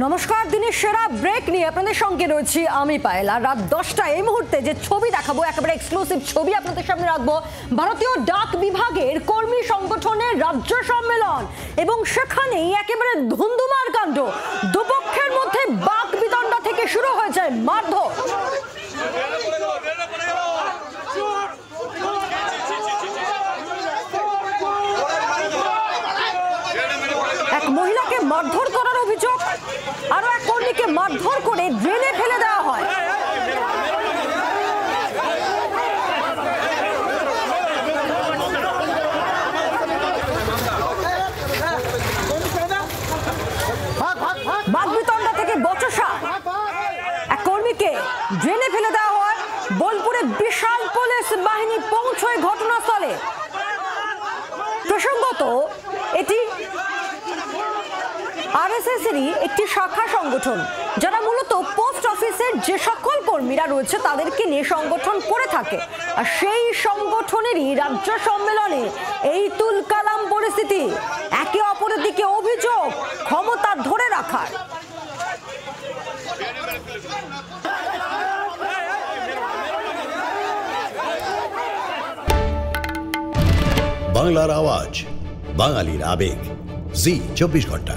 নমস্কার, দিনের সেরা ব্রেক নিয়ে আপনাদের সঙ্গে রয়েছি আমি পায়েল। আর রাত 10টায় এই মুহূর্তে যে ছবি দেখাবো, একেবারে এক্সক্লুসিভ ছবি আপনাদের সামনে রাখবো। ভারতীয় ডাক বিভাগের কর্মী সংগঠনের রাজ্য সম্মেলন এবং সেখানেই একেবারে ধুন্ধুমার কাণ্ড। দুপক্ষের মধ্যে বাক বিতণ্ডা থেকে শুরু হয়ে যায় মারধর। এক মহিলাকে মারধর করার অভিযোগ, আরো এক কর্মীকে মারধর করে ড্রেনে ফেলে দেওয়া হয়। বাকবিতণ্ডা থেকে বচসা, এক কর্মীকে ড্রেনে ফেলে দেওয়া হয়। বোলপুরে বিশাল পুলিশ বাহিনী পৌঁছয় ঘটনাস্থলে। প্রসঙ্গত, এটি আরএসএস-এরই একটি শাখা সংগঠন, যারা মূলত পোস্ট অফিসের যে সকল কর্মীরা রয়েছে তাদেরকে নিয়ে সংগঠন করে থাকে। আর সেই সংগঠনেরই রাজ্য সম্মেলনে এই তুলকালাম পরিস্থিতি। একে অপরের দিকে অভিযোগ ক্ষমতা ধরে রাখার। বাংলার আওয়াজ, বাঙালির আবেগ, জি 24 ঘন্টা।